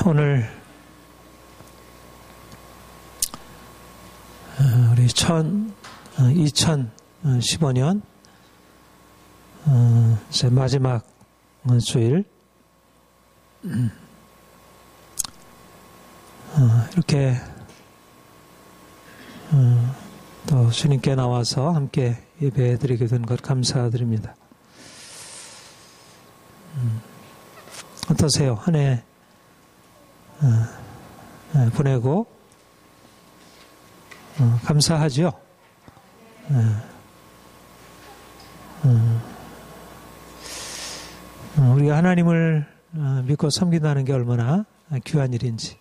오늘 우리 2015년 이제 마지막 주일 이렇게 또 주님께 나와서 함께 예배드리게 된 것 감사드립니다. 어떠세요? 한 해 보내고 감사하죠? 우리가 하나님을 믿고 섬긴다는 게 얼마나 귀한 일인지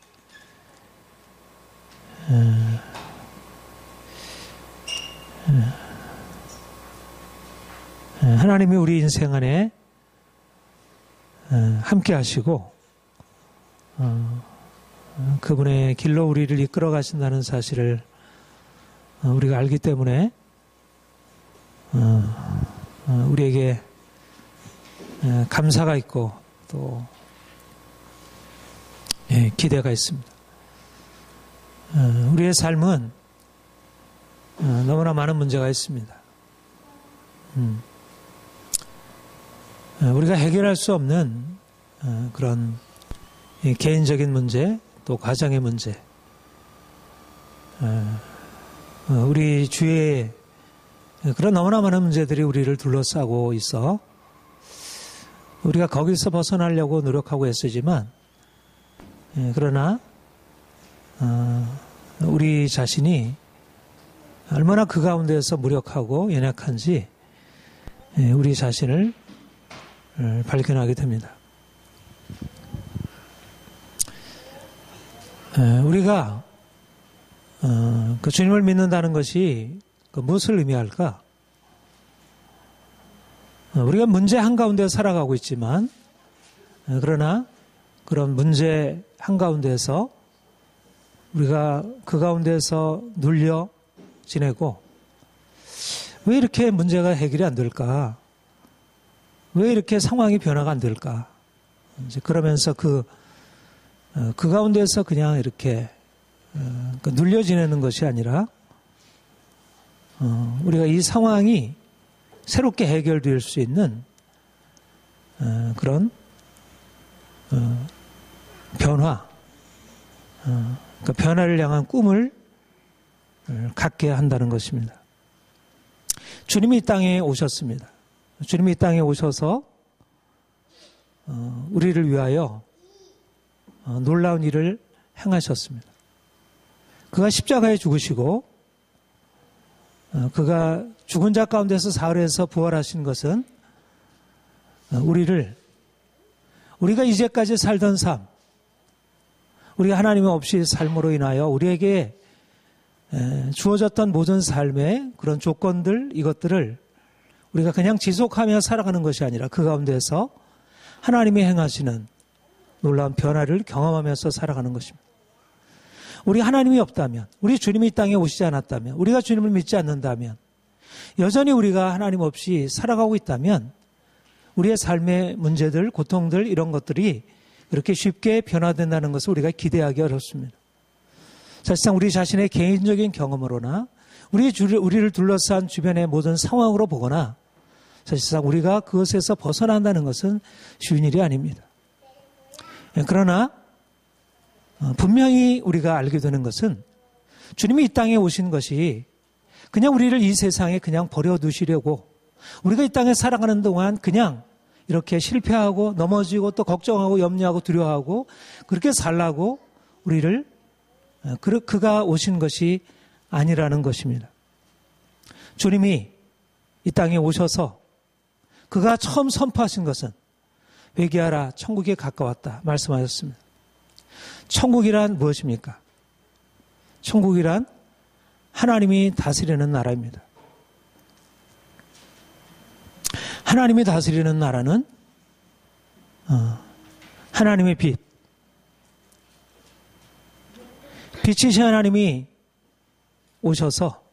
하나님이 우리 인생 안에 함께 하시고 그분의 길로 우리를 이끌어 가신다는 사실을 우리가 알기 때문에 우리에게 감사가 있고 또 기대가 있습니다. 우리의 삶은 너무나 많은 문제가 있습니다. 우리가 해결할 수 없는 그런 개인적인 문제, 또 가정의 문제, 우리 주위에 그런 너무나 많은 문제들이 우리를 둘러싸고 있어 우리가 거기서 벗어나려고 노력하고 애쓰지만 그러나 우리 자신이 얼마나 그 가운데에서 무력하고 연약한지 우리 자신을 발견하게 됩니다. 우리가 그 주님을 믿는다는 것이 무엇을 의미할까? 우리가 문제 한가운데 살아가고 있지만 그러나 그런 문제 한가운데에서 우리가 그 가운데서 눌려 지내고 왜 이렇게 문제가 해결이 안 될까? 왜 이렇게 상황이 변화가 안 될까? 이제 그러면서 그 가운데서 그냥 이렇게 눌려 지내는 것이 아니라 우리가 이 상황이 새롭게 해결될 수 있는 그런 변화, 그 변화를 향한 꿈을 갖게 한다는 것입니다. 주님이 이 땅에 오셨습니다. 주님이 이 땅에 오셔서 우리를 위하여 놀라운 일을 행하셨습니다. 그가 십자가에 죽으시고 그가 죽은 자 가운데서 사흘에서 부활하신 것은 우리가 이제까지 살던 삶, 우리가 하나님 없이 삶으로 인하여 우리에게 주어졌던 모든 삶의 그런 조건들, 이것들을 우리가 그냥 지속하며 살아가는 것이 아니라 그 가운데서 하나님이 행하시는 놀라운 변화를 경험하면서 살아가는 것입니다. 우리 하나님이 없다면, 우리 주님이 이 땅에 오시지 않았다면, 우리가 주님을 믿지 않는다면, 여전히 우리가 하나님 없이 살아가고 있다면 우리의 삶의 문제들, 고통들 이런 것들이 그렇게 쉽게 변화된다는 것을 우리가 기대하기 어렵습니다. 사실상 우리 자신의 개인적인 경험으로나 우리를 둘러싼 주변의 모든 상황으로 보거나 사실상 우리가 그것에서 벗어난다는 것은 쉬운 일이 아닙니다. 그러나 분명히 우리가 알게 되는 것은 주님이 이 땅에 오신 것이 그냥 우리를 이 세상에 그냥 버려두시려고 우리가 이 땅에 살아가는 동안 그냥 이렇게 실패하고 넘어지고 또 걱정하고 염려하고 두려워하고 그렇게 살라고 우리를 그가 오신 것이 아니라는 것입니다. 주님이 이 땅에 오셔서 그가 처음 선포하신 것은 회개하라 천국에 가까웠다 말씀하셨습니다. 천국이란 무엇입니까? 천국이란 하나님이 다스리는 나라입니다. 하나님이 다스리는 나라는 하나님의 빛이신 하나님이 오셔서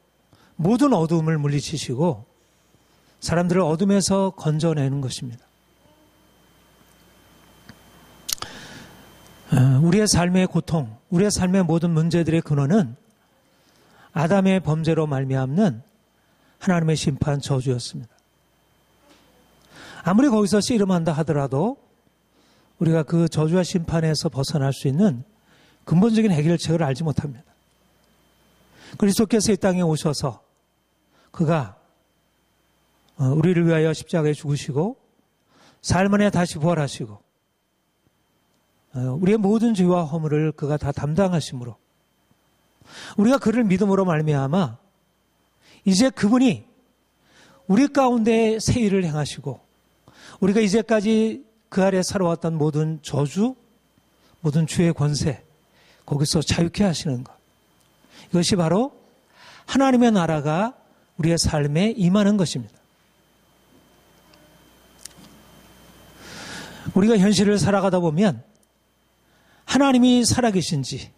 모든 어두움을 물리치시고 사람들을 어둠에서 건져내는 것입니다. 우리의 삶의 고통, 우리의 삶의 모든 문제들의 근원은 아담의 범죄로 말미암는 하나님의 심판 저주였습니다. 아무리 거기서 씨름한다 하더라도 우리가 그 저주와 심판에서 벗어날 수 있는 근본적인 해결책을 알지 못합니다. 그리스도께서 이 땅에 오셔서 그가 우리를 위하여 십자가에 죽으시고 사흘 만에 다시 부활하시고 우리의 모든 죄와 허물을 그가 다 담당하심으로 우리가 그를 믿음으로 말미암아 이제 그분이 우리 가운데 새 일을 행하시고 우리가 이제까지 그 아래 살아왔던 모든 저주, 모든 죄의 권세 거기서 자유케 하시는 것. 이것이 바로 하나님의 나라가 우리의 삶에 임하는 것입니다. 우리가 현실을 살아가다 보면 하나님이 살아계신지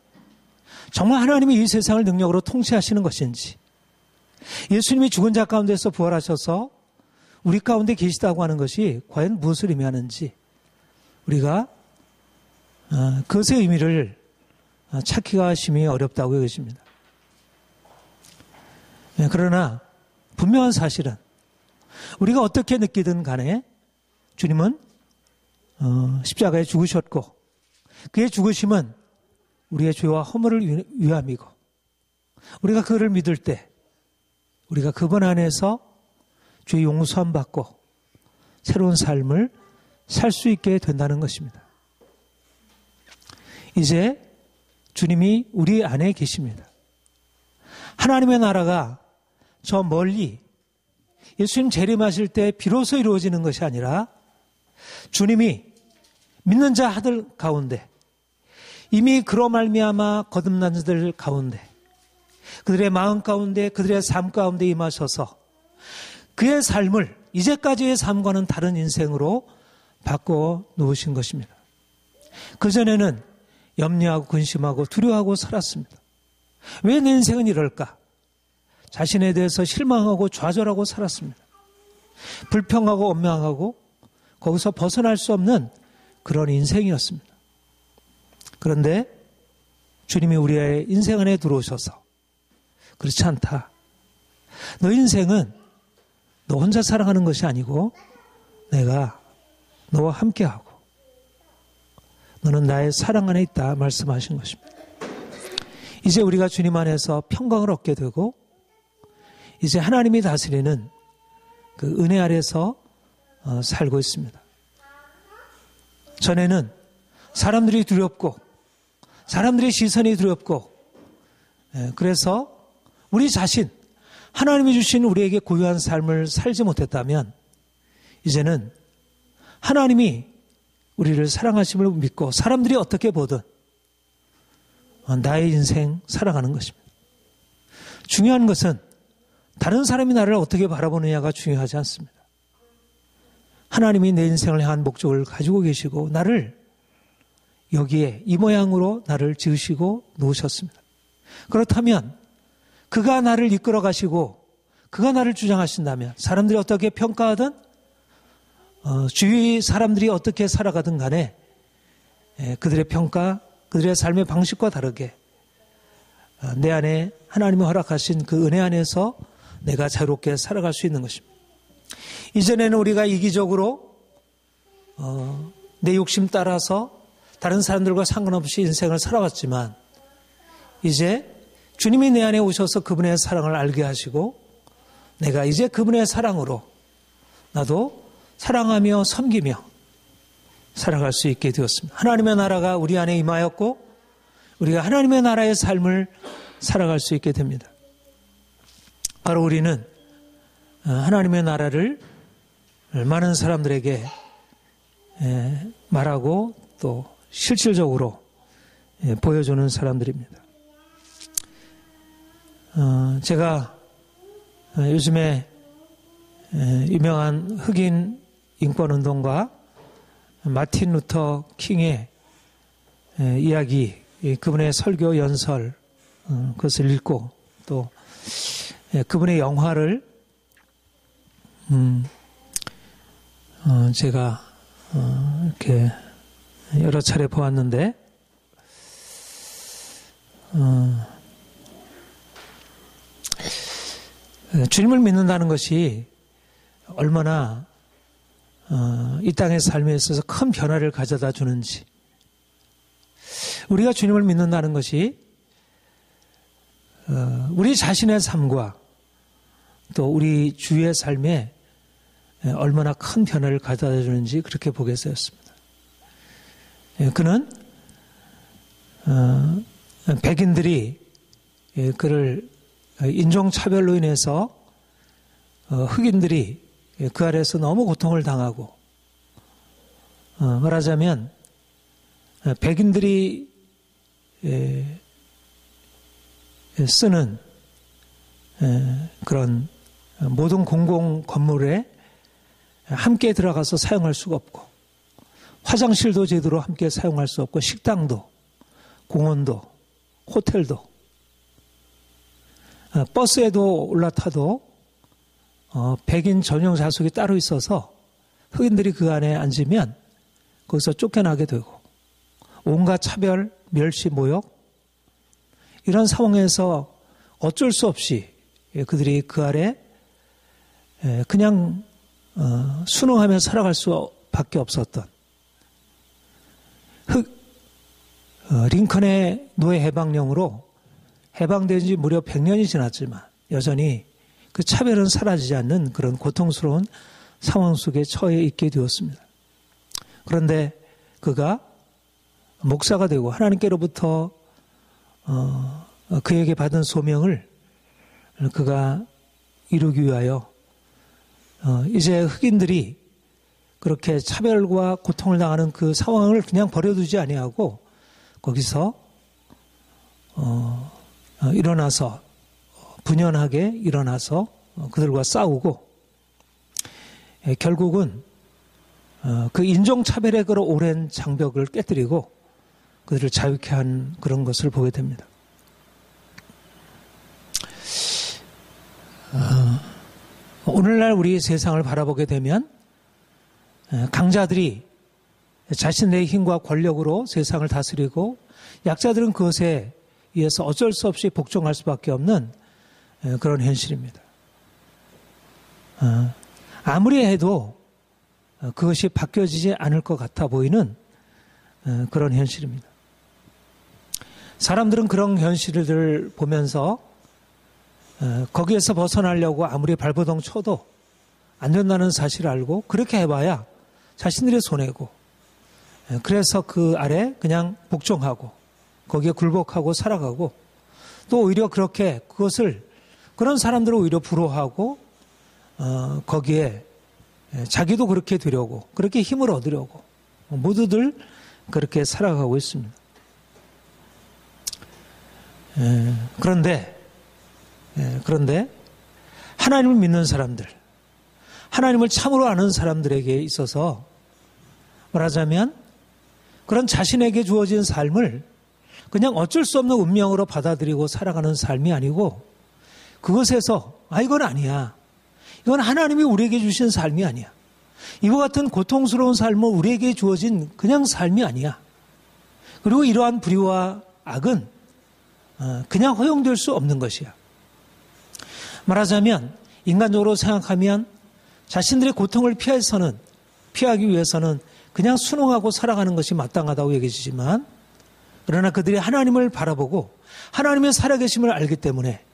정말 하나님이 이 세상을 능력으로 통치하시는 것인지 예수님이 죽은 자 가운데서 부활하셔서 우리 가운데 계시다고 하는 것이 과연 무엇을 의미하는지 우리가 그것의 의미를 찾기가 심히 어렵다고 여겨집니다. 그러나 분명한 사실은 우리가 어떻게 느끼든 간에 주님은 십자가에 죽으셨고 그의 죽으심은 우리의 죄와 허물을 위함이고 우리가 그를 믿을 때 우리가 그분 안에서 죄 용서함 받고 새로운 삶을 살 수 있게 된다는 것입니다. 이제 주님이 우리 안에 계십니다. 하나님의 나라가 저 멀리 예수님 재림하실 때 비로소 이루어지는 것이 아니라 주님이 믿는 자들 가운데 이미 그로 말미암아 거듭난 자들 가운데 그들의 마음 가운데 그들의 삶 가운데 임하셔서 그의 삶을 이제까지의 삶과는 다른 인생으로 바꿔 놓으신 것입니다. 그전에는 염려하고 근심하고 두려워하고 살았습니다. 왜 내 인생은 이럴까? 자신에 대해서 실망하고 좌절하고 살았습니다. 불평하고 원망하고 거기서 벗어날 수 없는 그런 인생이었습니다. 그런데 주님이 우리의 인생 안에 들어오셔서 그렇지 않다. 너 인생은 너 혼자 살아가는 것이 아니고 내가 너와 함께하고 너는 나의 사랑 안에 있다 말씀하신 것입니다. 이제 우리가 주님 안에서 평강을 얻게 되고 이제 하나님이 다스리는 그 은혜 아래서 살고 있습니다. 전에는 사람들이 두렵고 사람들의 시선이 두렵고 그래서 우리 자신 하나님이 주신 우리에게 고유한 삶을 살지 못했다면 이제는 하나님이 우리를 사랑하심을 믿고 사람들이 어떻게 보든 나의 인생 살아가는 것입니다. 중요한 것은 다른 사람이 나를 어떻게 바라보느냐가 중요하지 않습니다. 하나님이 내 인생을 향한 목적을 가지고 계시고 나를 여기에 이 모양으로 나를 지으시고 놓으셨습니다. 그렇다면 그가 나를 이끌어 가시고 그가 나를 주장하신다면 사람들이 어떻게 평가하든 주위 사람들이 어떻게 살아가든 간에 그들의 평가, 그들의 삶의 방식과 다르게 내 안에 하나님이 허락하신 그 은혜 안에서 내가 자유롭게 살아갈 수 있는 것입니다. 이전에는 우리가 이기적으로 내 욕심 따라서 다른 사람들과 상관없이 인생을 살아왔지만 이제 주님이 내 안에 오셔서 그분의 사랑을 알게 하시고 내가 이제 그분의 사랑으로 나도 사랑하며 섬기며 살아갈 수 있게 되었습니다. 하나님의 나라가 우리 안에 임하였고 우리가 하나님의 나라의 삶을 살아갈 수 있게 됩니다. 바로 우리는 하나님의 나라를 많은 사람들에게 말하고 또 실질적으로 보여주는 사람들입니다. 제가 요즘에 유명한 흑인 인권운동가 마틴 루터 킹의 이야기, 그분의 설교 연설 그것을 읽고 또 그분의 영화를 제가 이렇게 여러 차례 보았는데 주님을 믿는다는 것이 얼마나 이 땅의 삶에 있어서 큰 변화를 가져다 주는지, 우리가 주님을 믿는다는 것이 우리 자신의 삶과 또 우리 주위의 삶에 얼마나 큰 변화를 가져다 주는지 그렇게 보게 되었습니다. 그는 백인들이 그를 인종차별로 인해서 흑인들이 그 아래에서 너무 고통을 당하고, 말하자면 백인들이 쓰는 그런 모든 공공 건물에 함께 들어가서 사용할 수가 없고, 화장실도 제대로 함께 사용할 수 없고, 식당도, 공원도, 호텔도, 버스에도 올라타도 백인 전용 좌석이 따로 있어서 흑인들이 그 안에 앉으면 거기서 쫓겨나게 되고, 온갖 차별, 멸시, 모욕, 이런 상황에서 어쩔 수 없이 그들이 그 아래 그냥 순응하며 살아갈 수밖에 없었던, 링컨의 노예 해방령으로 해방된 지 무려 100년이 지났지만 여전히 그 차별은 사라지지 않는 그런 고통스러운 상황 속에 처해 있게 되었습니다. 그런데 그가 목사가 되고 하나님께로부터 그에게 받은 소명을 그가 이루기 위하여 이제 흑인들이 그렇게 차별과 고통을 당하는 그 상황을 그냥 버려두지 아니하고 거기서 일어나서 분연하게 일어나서 그들과 싸우고, 결국은 그 인종차별의 그런 오랜 장벽을 깨뜨리고 그들을 자유케 한 그런 것을 보게 됩니다. 오늘날 우리 세상을 바라보게 되면 강자들이 자신의 힘과 권력으로 세상을 다스리고, 약자들은 그것에 의해서 어쩔 수 없이 복종할 수밖에 없는 그런 현실입니다. 아무리 해도 그것이 바뀌어지지 않을 것 같아 보이는 그런 현실입니다. 사람들은 그런 현실을 보면서 거기에서 벗어나려고 아무리 발버둥 쳐도 안 된다는 사실을 알고, 그렇게 해봐야 자신들이 손해고, 그래서 그 아래 그냥 복종하고 거기에 굴복하고 살아가고, 또 오히려 그렇게 그런 사람들을 오히려 부러워하고 거기에 자기도 그렇게 되려고, 그렇게 힘을 얻으려고 모두들 그렇게 살아가고 있습니다. 그런데 하나님을 믿는 사람들, 하나님을 참으로 아는 사람들에게 있어서 말하자면 그런 자신에게 주어진 삶을 그냥 어쩔 수 없는 운명으로 받아들이고 살아가는 삶이 아니고, 그것에서 이건 아니야, 이건 하나님이 우리에게 주신 삶이 아니야, 이와 같은 고통스러운 삶은 우리에게 주어진 그냥 삶이 아니야, 그리고 이러한 불의와 악은 그냥 허용될 수 없는 것이야. 말하자면 인간적으로 생각하면 자신들의 고통을 피하기 위해서는 그냥 순응하고 살아가는 것이 마땅하다고 얘기해주지만, 그러나 그들이 하나님을 바라보고 하나님의 살아계심을 알기 때문에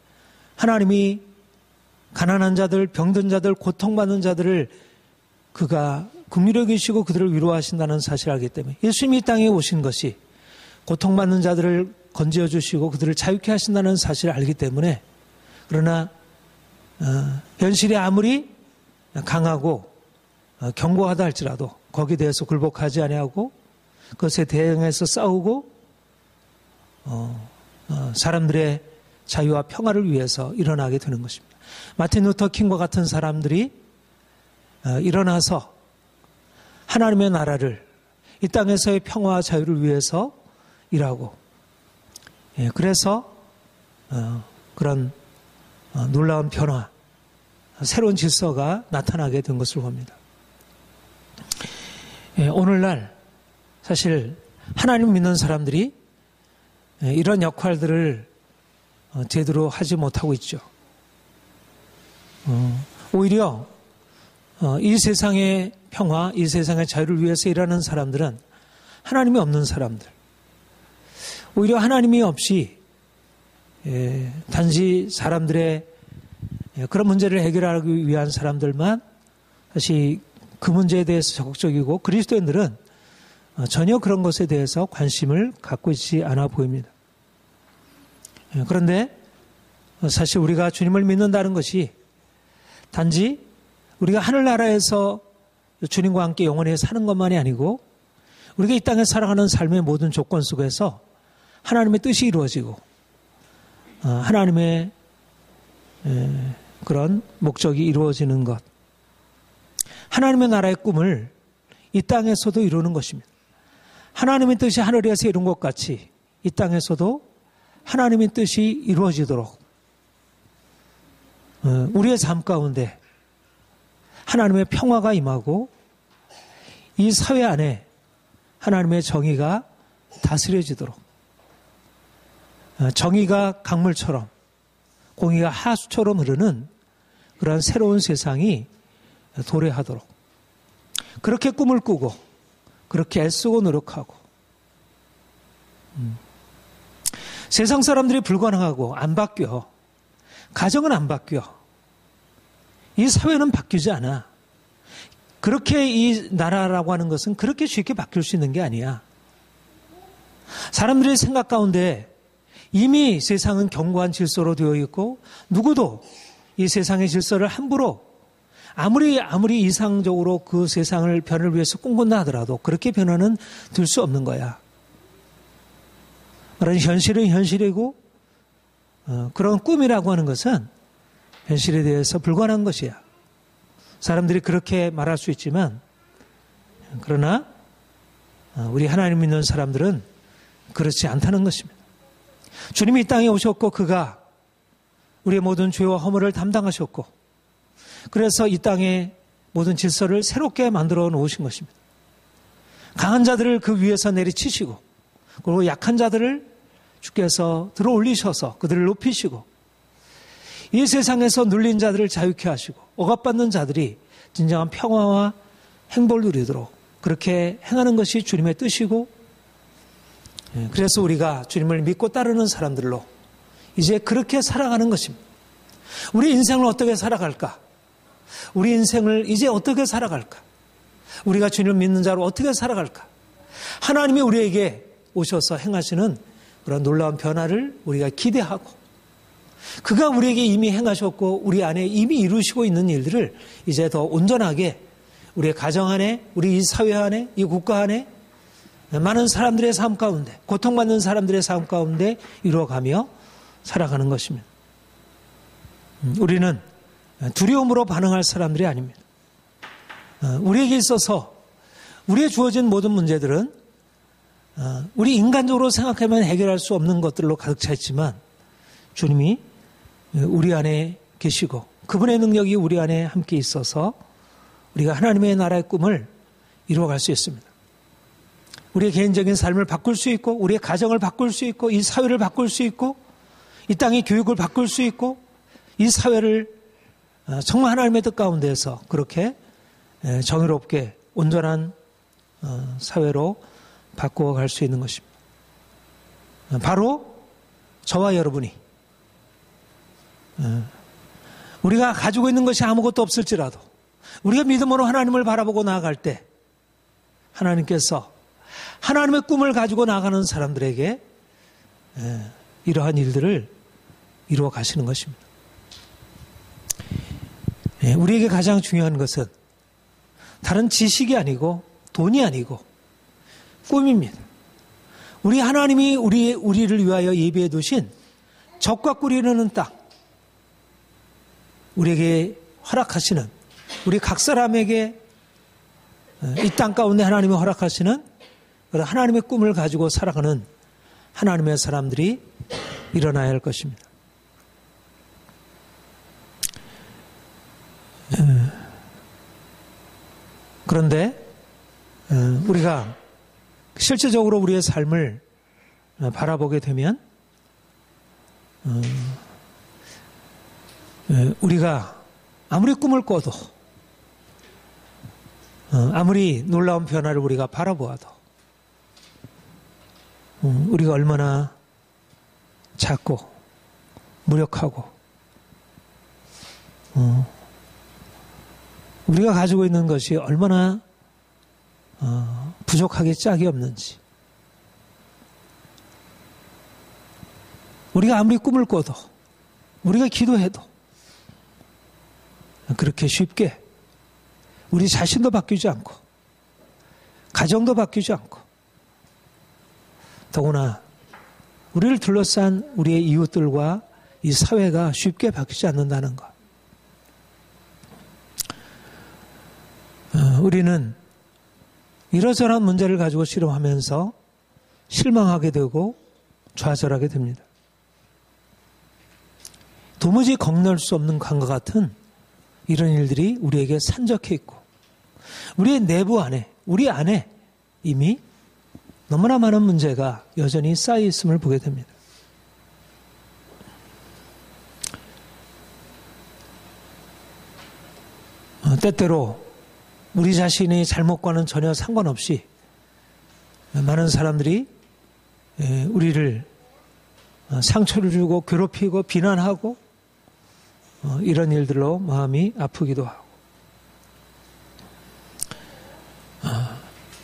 하나님이 가난한 자들, 병든 자들, 고통받는 자들을 그가 긍휼히 여기시고 그들을 위로하신다는 사실을 알기 때문에, 예수님이 이 땅에 오신 것이 고통받는 자들을 건지어 주시고 그들을 자유케 하신다는 사실을 알기 때문에, 그러나 현실이 아무리 강하고 견고하다 할지라도 거기에 대해서 굴복하지 아니하고 그것에 대응해서 싸우고 사람들의 자유와 평화를 위해서 일어나게 되는 것입니다. 마틴 루터 킹과 같은 사람들이 일어나서 하나님의 나라를, 이 땅에서의 평화와 자유를 위해서 일하고, 그래서 그런 놀라운 변화, 새로운 질서가 나타나게 된 것을 봅니다. 오늘날 사실 하나님 믿는 사람들이 이런 역할들을 제대로 하지 못하고 있죠. 오히려 이 세상의 평화, 이 세상의 자유를 위해서 일하는 사람들은 하나님이 없는 사람들, 오히려 하나님이 없이 단지 사람들의 그런 문제를 해결하기 위한 사람들만 사실 그 문제에 대해서 적극적이고, 그리스도인들은 전혀 그런 것에 대해서 관심을 갖고 있지 않아 보입니다. 그런데 사실 우리가 주님을 믿는다는 것이 단지 우리가 하늘나라에서 주님과 함께 영원히 사는 것만이 아니고, 우리가 이 땅에 살아가는 삶의 모든 조건 속에서 하나님의 뜻이 이루어지고 하나님의 그런 목적이 이루어지는 것, 하나님의 나라의 꿈을 이 땅에서도 이루는 것입니다. 하나님의 뜻이 하늘에서 이룬 것 같이 이 땅에서도 하나님의 뜻이 이루어지도록 우리의 삶 가운데 하나님의 평화가 임하고, 이 사회 안에 하나님의 정의가 다스려지도록, 정의가 강물처럼 공의가 하수처럼 흐르는 그러한 새로운 세상이 도래하도록, 그렇게 꿈을 꾸고 그렇게 애쓰고 노력하고, 세상 사람들이 불가능하고 안 바뀌어, 가정은 안 바뀌어, 이 사회는 바뀌지 않아. 그렇게 이 나라라고 하는 것은 그렇게 쉽게 바뀔 수 있는 게 아니야. 사람들의 생각 가운데 이미 세상은 견고한 질서로 되어 있고, 누구도 이 세상의 질서를 함부로 아무리 이상적으로 그 세상을 변을 위해서 꿈꾼다 하더라도 그렇게 변화는 될 수 없는 거야. 그런 현실은 현실이고, 그런 꿈이라고 하는 것은 현실에 대해서 불가능한 것이야. 사람들이 그렇게 말할 수 있지만, 그러나 우리 하나님 믿는 사람들은 그렇지 않다는 것입니다. 주님이 이 땅에 오셨고, 그가 우리의 모든 죄와 허물을 담당하셨고, 그래서 이 땅의 모든 질서를 새롭게 만들어 놓으신 것입니다. 강한 자들을 그 위에서 내리치시고, 그리고 약한 자들을 주께서 들어 올리셔서 그들을 높이시고, 이 세상에서 눌린 자들을 자유케 하시고, 억압받는 자들이 진정한 평화와 행복을 누리도록 그렇게 행하는 것이 주님의 뜻이고, 그래서 우리가 주님을 믿고 따르는 사람들로 이제 그렇게 살아가는 것입니다. 우리 인생을 어떻게 살아갈까? 우리 인생을 이제 어떻게 살아갈까? 우리가 주님을 믿는 자로 어떻게 살아갈까? 하나님이 우리에게 오셔서 행하시는 그런 놀라운 변화를 우리가 기대하고, 그가 우리에게 이미 행하셨고 우리 안에 이미 이루시고 있는 일들을 이제 더 온전하게 우리의 가정 안에, 우리 이 사회 안에, 이 국가 안에, 많은 사람들의 삶 가운데, 고통받는 사람들의 삶 가운데 이루어가며 살아가는 것입니다. 우리는 두려움으로 반응할 사람들이 아닙니다. 우리에게 있어서 우리의 주어진 모든 문제들은 우리 인간적으로 생각하면 해결할 수 없는 것들로 가득 차 있지만, 주님이 우리 안에 계시고 그분의 능력이 우리 안에 함께 있어서 우리가 하나님의 나라의 꿈을 이루어갈 수 있습니다. 우리의 개인적인 삶을 바꿀 수 있고, 우리의 가정을 바꿀 수 있고, 이 사회를 바꿀 수 있고, 이 땅의 교육을 바꿀 수 있고, 이 사회를 정말 하나님의 뜻 가운데서 그렇게 정의롭게 온전한 사회로 바꾸어 갈 수 있는 것입니다. 바로 저와 여러분이 우리가 가지고 있는 것이 아무것도 없을지라도 우리가 믿음으로 하나님을 바라보고 나아갈 때 하나님께서 하나님의 꿈을 가지고 나가는 사람들에게 이러한 일들을 이루어 가시는 것입니다. 우리에게 가장 중요한 것은 다른 지식이 아니고 돈이 아니고 꿈입니다. 우리 하나님이 우리를 위하여 예비해 두신 적과 꿀이 흐르는 땅, 우리에게 허락하시는, 우리 각 사람에게 이 땅 가운데 하나님이 허락하시는 그런 하나님의 꿈을 가지고 살아가는 하나님의 사람들이 일어나야 할 것입니다. 그런데 우리가 실제적으로 우리의 삶을 바라보게 되면 우리가 아무리 꿈을 꿔도 아무리 놀라운 변화를 우리가 바라보아도 우리가 얼마나 작고 무력하고 우리가 가지고 있는 것이 얼마나 부족하게 짝이 없는지, 우리가 아무리 꿈을 꿔도 우리가 기도해도 그렇게 쉽게 우리 자신도 바뀌지 않고 가정도 바뀌지 않고 더구나 우리를 둘러싼 우리의 이웃들과 이 사회가 쉽게 바뀌지 않는다는 것. 우리는 이러저러한 문제를 가지고 실험하면서 실망하게 되고 좌절하게 됩니다. 도무지 건널 수 없는 강과 같은 이런 일들이 우리에게 산적해 있고 우리의 내부 안에, 우리 안에 이미 너무나 많은 문제가 여전히 쌓여 있음을 보게 됩니다. 때때로 우리 자신이 잘못과는 전혀 상관없이 많은 사람들이 우리를 상처를 주고 괴롭히고 비난하고 이런 일들로 마음이 아프기도 하고,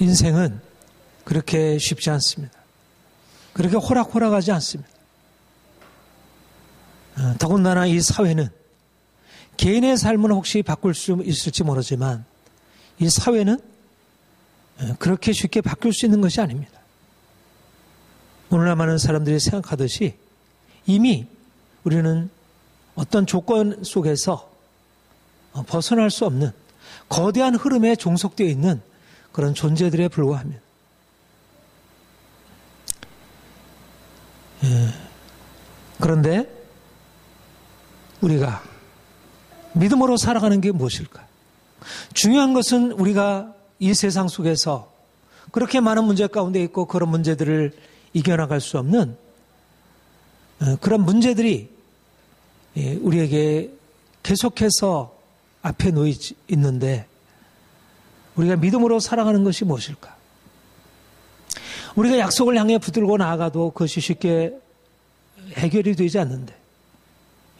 인생은 그렇게 쉽지 않습니다. 그렇게 호락호락하지 않습니다. 더군다나 이 사회는 개인의 삶은 혹시 바꿀 수 있을지 모르지만 이 사회는 그렇게 쉽게 바뀔 수 있는 것이 아닙니다. 오늘날 많은 사람들이 생각하듯이 이미 우리는 어떤 조건 속에서 벗어날 수 없는 거대한 흐름에 종속되어 있는 그런 존재들에 불과합니다. 그런데 우리가 믿음으로 살아가는 게 무엇일까? 중요한 것은 우리가 이 세상 속에서 그렇게 많은 문제 가운데 있고 그런 문제들을 이겨나갈 수 없는 그런 문제들이 우리에게 계속해서 앞에 놓여 있는데 우리가 믿음으로 살아가는 것이 무엇일까? 우리가 약속을 향해 붙들고 나아가도 그것이 쉽게 해결이 되지 않는데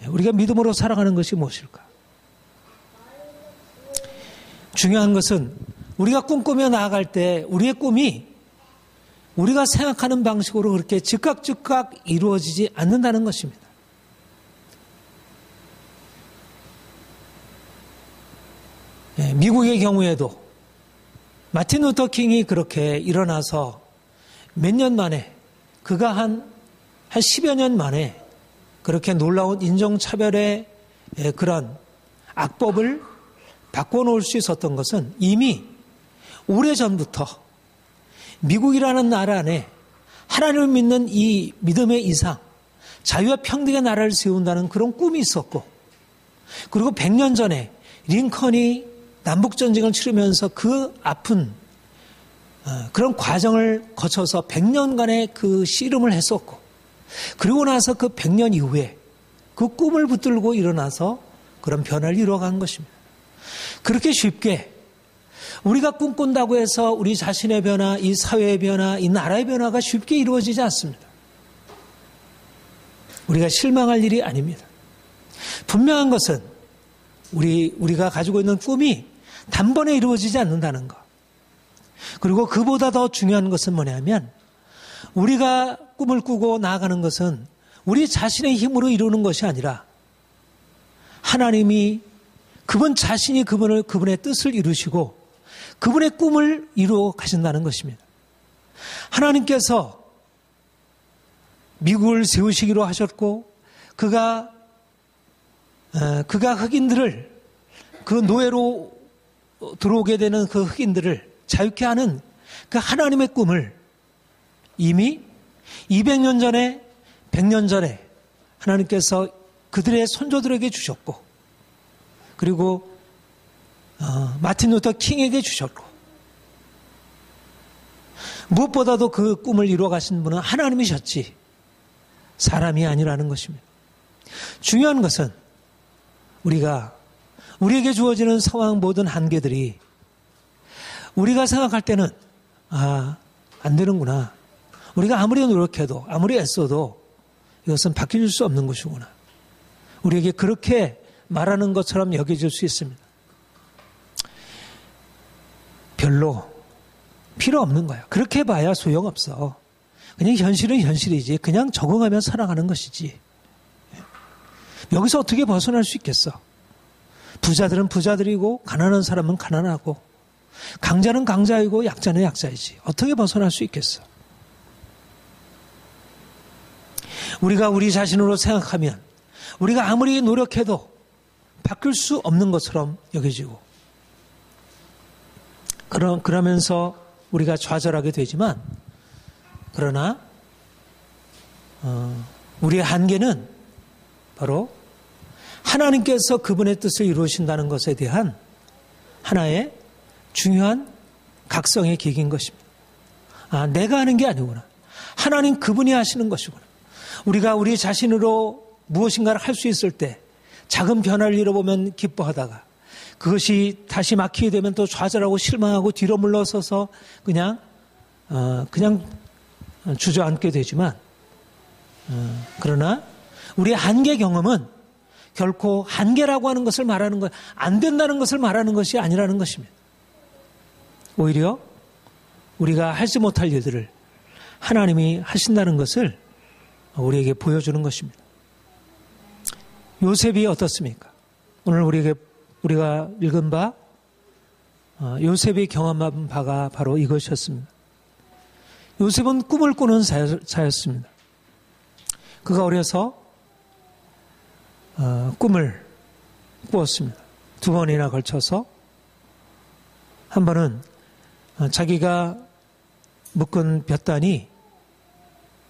우리가 믿음으로 살아가는 것이 무엇일까? 중요한 것은 우리가 꿈꾸며 나아갈 때 우리의 꿈이 우리가 생각하는 방식으로 그렇게 즉각 이루어지지 않는다는 것입니다. 미국의 경우에도 마틴 루터 킹이 그렇게 일어나서 몇 년 만에, 그가 한 10여 년 만에 그렇게 놀라운 인종차별의 그런 악법을 바꿔놓을 수 있었던 것은 이미 오래전부터 미국이라는 나라 안에 하나님을 믿는 이 믿음의 이상, 자유와 평등의 나라를 세운다는 그런 꿈이 있었고, 그리고 100년 전에 링컨이 남북전쟁을 치르면서 그 아픈 그런 과정을 거쳐서 100년간의 그 씨름을 했었고, 그리고 나서 그 100년 이후에 그 꿈을 붙들고 일어나서 그런 변화를 이루어간 것입니다. 그렇게 쉽게 우리가 꿈꾼다고 해서 우리 자신의 변화, 이 사회의 변화, 이 나라의 변화가 쉽게 이루어지지 않습니다. 우리가 실망할 일이 아닙니다. 분명한 것은 우리가 가지고 있는 꿈이 단번에 이루어지지 않는다는 것. 그리고 그보다 더 중요한 것은 뭐냐면 우리가 꿈을 꾸고 나아가는 것은 우리 자신의 힘으로 이루는 것이 아니라 하나님이 그분 자신이 그분의 뜻을 이루시고 그분의 꿈을 이루어 가신다는 것입니다. 하나님께서 미국을 세우시기로 하셨고 그가 흑인들을 그 노예로 들어오게 되는 그 흑인들을 자유케 하는 그 하나님의 꿈을 이미 200년 전에 100년 전에 하나님께서 그들의 선조들에게 주셨고, 그리고 마틴 루터 킹에게 주셨고, 무엇보다도 그 꿈을 이루어 가신 분은 하나님이셨지 사람이 아니라는 것입니다. 중요한 것은 우리에게 주어지는 상황 모든 한계들이 우리가 생각할 때는 안 되는구나. 우리가 아무리 노력해도 아무리 애써도 이것은 바뀔 수 없는 것이구나. 우리에게 그렇게 말하는 것처럼 여겨질 수 있습니다. 별로 필요 없는 거야. 그렇게 봐야 소용없어. 그냥 현실은 현실이지. 그냥 적응하며 살아가는 것이지. 여기서 어떻게 벗어날 수 있겠어? 부자들은 부자들이고 가난한 사람은 가난하고 강자는 강자이고 약자는 약자이지. 어떻게 벗어날 수 있겠어? 우리가 우리 자신으로 생각하면 우리가 아무리 노력해도 바뀔 수 없는 것처럼 여겨지고 그러면서 우리가 좌절하게 되지만 그러나 우리의 한계는 바로 하나님께서 그분의 뜻을 이루신다는 것에 대한 하나의 중요한 각성의 계기인 것입니다. 내가 하는 게 아니구나. 하나님 그분이 하시는 것이구나. 우리가 우리 자신으로 무엇인가를 할 수 있을 때 작은 변화를 잃어보면 기뻐하다가 그것이 다시 막히게 되면 또 좌절하고 실망하고 뒤로 물러서서 그냥 주저앉게 되지만 그러나 우리의 한계 경험은 결코 한계라고 하는 것을 말하는 것, 안 된다는 것을 말하는 것이 아니라는 것입니다. 오히려 우리가 하지 못할 일들을 하나님이 하신다는 것을 우리에게 보여주는 것입니다. 요셉이 어떻습니까? 오늘 우리가 읽은 바 요셉이 경험한 바가 바로 이것이었습니다. 요셉은 꿈을 꾸는 자였습니다. 그가 어려서 꿈을 꾸었습니다. 2번이나 걸쳐서 한 번은 자기가 묶은 볕단이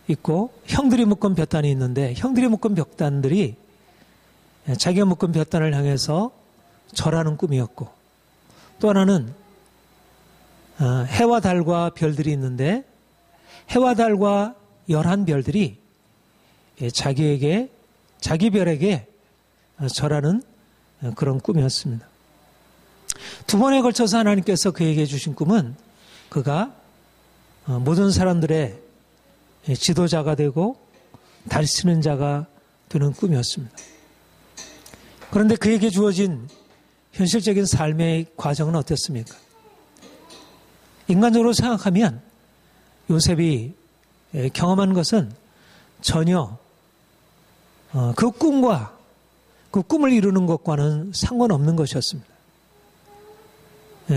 있고 형들이 묶은 볕단이 있는데 형들이 묶은 볕단들이 자기가 묶은 볕단을 향해서 절하는 꿈이었고 또 하나는 해와 달과 별들이 있는데 해와 달과 11별들이 자기 별에게 절하는 그런 꿈이었습니다. 2번에 걸쳐서 하나님께서 그에게 주신 꿈은 그가 모든 사람들의 지도자가 되고 다스리는 자가 되는 꿈이었습니다. 그런데 그에게 주어진 현실적인 삶의 과정은 어땠습니까? 인간적으로 생각하면 요셉이 경험한 것은 전혀 그 꿈과 그 꿈을 이루는 것과는 상관없는 것이었습니다.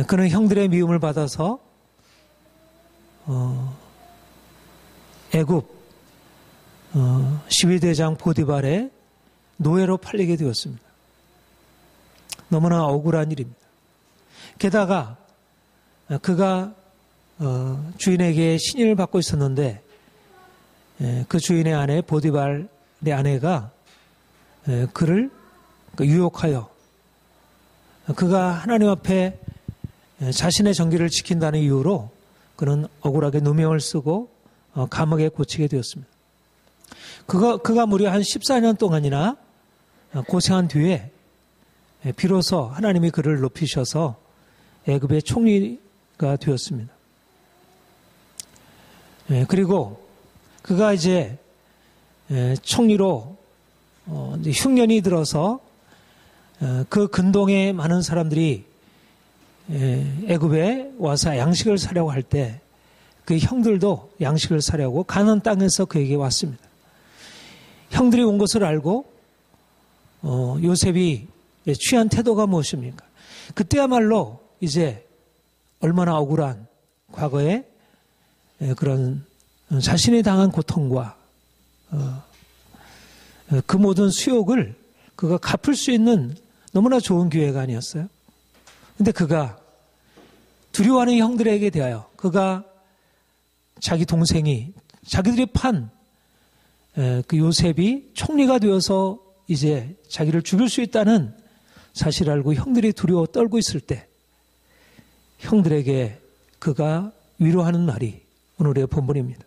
그는 형들의 미움을 받아서 애굽 12대장 보디발의 노예로 팔리게 되었습니다. 너무나 억울한 일입니다. 게다가 그가 주인에게 신임을 받고 있었는데 그 주인의 아내 보디발의 아내가 그를 유혹하여 그가 하나님 앞에 자신의 정기를 지킨다는 이유로 그는 억울하게 누명을 쓰고 감옥에 꽂히게 되었습니다. 그가 무려 한 14년 동안이나 고생한 뒤에 비로소 하나님이 그를 높이셔서 애굽의 총리가 되었습니다. 그리고 그가 이제 총리로 흉년이 들어서 그 근동에 많은 사람들이 애굽에 와서 양식을 사려고 할 때 그 형들도 양식을 사려고 가나안 땅에서 그에게 왔습니다. 형들이 온 것을 알고 요셉이 취한 태도가 무엇입니까? 그때야말로 이제 얼마나 억울한 과거에 그런 자신이 당한 고통과 그 모든 수욕을 그가 갚을 수 있는 너무나 좋은 기회가 아니었어요. 그런데 그가 두려워하는 형들에게 대하여 그가 자기 동생이 자기들이 판 그 요셉이 총리가 되어서 이제 자기를 죽일 수 있다는 사실을 알고 형들이 두려워 떨고 있을 때 형들에게 그가 위로하는 말이 오늘의 본문입니다.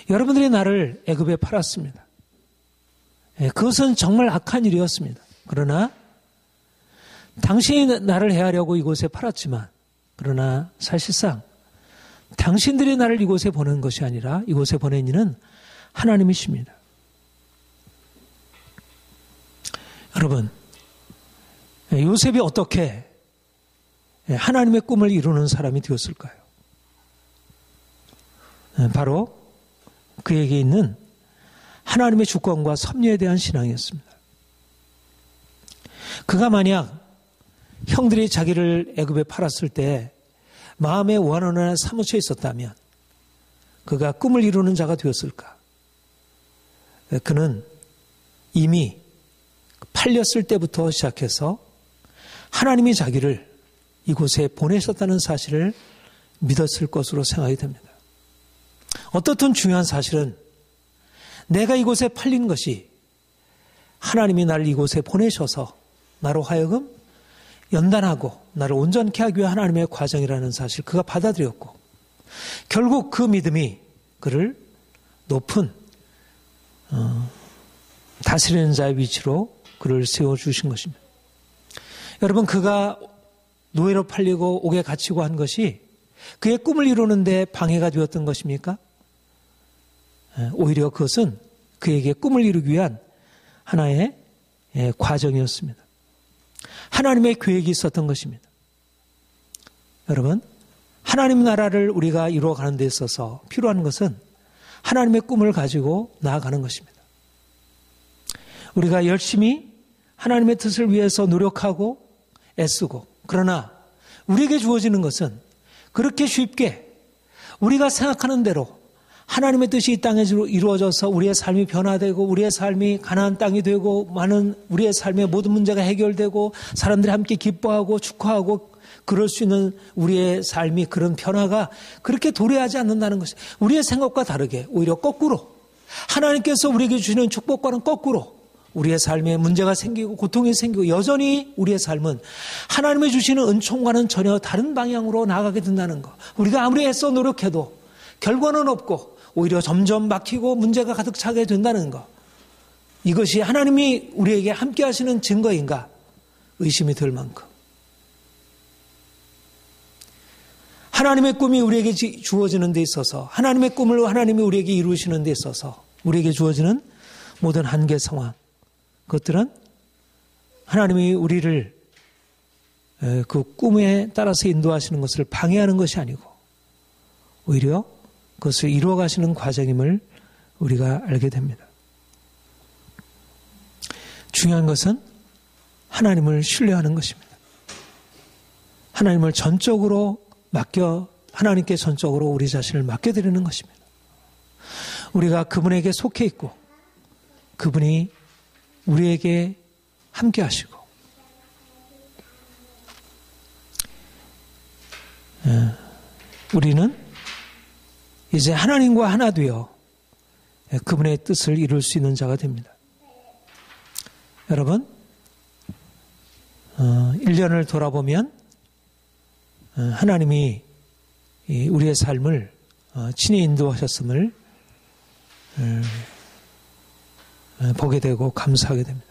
여러분들이 나를 애굽에 팔았습니다. 그것은 정말 악한 일이었습니다. 그러나 당신이 나를 해하려고 이곳에 팔았지만, 그러나 사실상 당신들이 나를 이곳에 보낸 것이 아니라 이곳에 보낸 이는 하나님이십니다. 여러분, 요셉이 어떻게 하나님의 꿈을 이루는 사람이 되었을까요? 바로 그에게 있는 하나님의 주권과 섭리에 대한 신앙이었습니다. 그가 만약 형들이 자기를 애굽에 팔았을 때 마음에 원한을 사무쳐 있었다면 그가 꿈을 이루는 자가 되었을까? 그는 이미 팔렸을 때부터 시작해서 하나님이 자기를 이곳에 보내셨다는 사실을 믿었을 것으로 생각이 됩니다. 어떻든 중요한 사실은 내가 이곳에 팔린 것이 하나님이 나를 이곳에 보내셔서 나로 하여금 연단하고 나를 온전케 하기 위한 하나님의 과정이라는 사실 그가 받아들였고, 결국 그 믿음이 그를 높은 다스리는 자의 위치로 그를 세워주신 것입니다. 여러분, 그가 노예로 팔리고 옥에 갇히고 한 것이 그의 꿈을 이루는데 방해가 되었던 것입니까? 오히려 그것은 그에게 꿈을 이루기 위한 하나의 과정이었습니다. 하나님의 계획이 있었던 것입니다. 여러분, 하나님 나라를 우리가 이루어가는 데 있어서 필요한 것은 하나님의 꿈을 가지고 나아가는 것입니다. 우리가 열심히 하나님의 뜻을 위해서 노력하고 애쓰고, 그러나 우리에게 주어지는 것은 그렇게 쉽게 우리가 생각하는 대로 하나님의 뜻이 이 땅에 이루어져서 우리의 삶이 변화되고 우리의 삶이 가나안 땅이 되고 많은 우리의 삶의 모든 문제가 해결되고 사람들이 함께 기뻐하고 축하하고 그럴 수 있는 우리의 삶이, 그런 변화가 그렇게 도래하지 않는다는 것이, 우리의 생각과 다르게 오히려 거꾸로 하나님께서 우리에게 주시는 축복과는 거꾸로 우리의 삶에 문제가 생기고 고통이 생기고 여전히 우리의 삶은 하나님이 주시는 은총과는 전혀 다른 방향으로 나아가게 된다는 것. 우리가 아무리 애써 노력해도 결과는 없고 오히려 점점 막히고 문제가 가득 차게 된다는 것. 이것이 하나님이 우리에게 함께 하시는 증거인가 의심이 들 만큼 하나님의 꿈이 우리에게 주어지는 데 있어서, 하나님의 꿈을 하나님이 우리에게 이루시는 데 있어서 우리에게 주어지는 모든 한계 상황, 그것들은 하나님이 우리를 그 꿈에 따라서 인도하시는 것을 방해하는 것이 아니고 오히려 그것을 이루어가시는 과정임을 우리가 알게 됩니다. 중요한 것은 하나님을 신뢰하는 것입니다. 하나님을 전적으로 하나님께 전적으로 우리 자신을 맡겨드리는 것입니다. 우리가 그분에게 속해 있고 그분이 우리에게 함께 하시고, 우리는 이제 하나님과 하나 되어 그분의 뜻을 이룰 수 있는 자가 됩니다. 여러분, 1년을 돌아보면 하나님이 우리의 삶을 친히 인도하셨음을 보게 되고 감사하게 됩니다.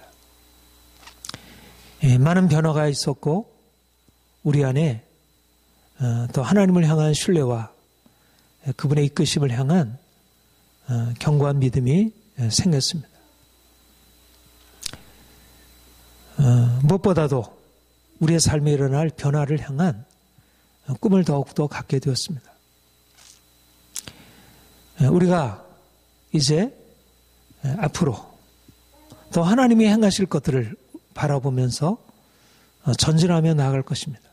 많은 변화가 있었고 우리 안에 또 하나님을 향한 신뢰와 그분의 이끄심을 향한 견고한 믿음이 생겼습니다. 무엇보다도 우리의 삶에 일어날 변화를 향한 꿈을 더욱더 갖게 되었습니다. 우리가 이제 앞으로 더 하나님이 행하실 것들을 바라보면서 전진하며 나아갈 것입니다.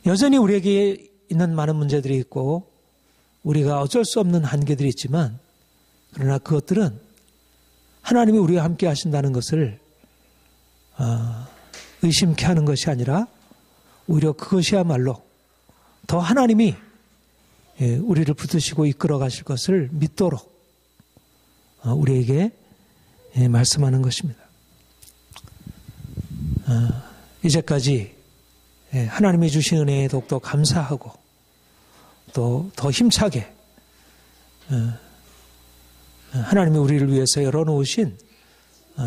여전히 우리에게 있는 많은 문제들이 있고 우리가 어쩔 수 없는 한계들이 있지만, 그러나 그것들은 하나님이 우리와 함께 하신다는 것을 의심케 하는 것이 아니라 오히려 그것이야말로 더 하나님이 우리를 붙드시고 이끌어 가실 것을 믿도록 우리에게 말씀하는 것입니다. 이제까지 하나님이 주신 은혜에 더욱더 감사하고 또 더 힘차게 하나님이 우리를 위해서 열어놓으신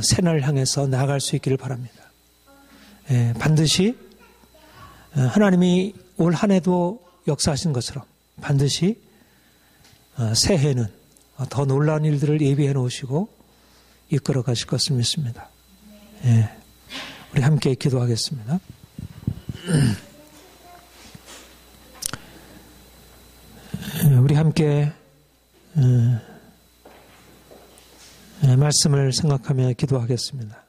새날을 향해서 나아갈 수 있기를 바랍니다. 반드시 하나님이 올 한 해도 역사하신 것처럼 반드시 새해는 더 놀라운 일들을 예비해 놓으시고 이끌어 가실 것을 믿습니다. 우리 함께 기도하겠습니다. 우리 함께 말씀을 생각하며 기도하겠습니다.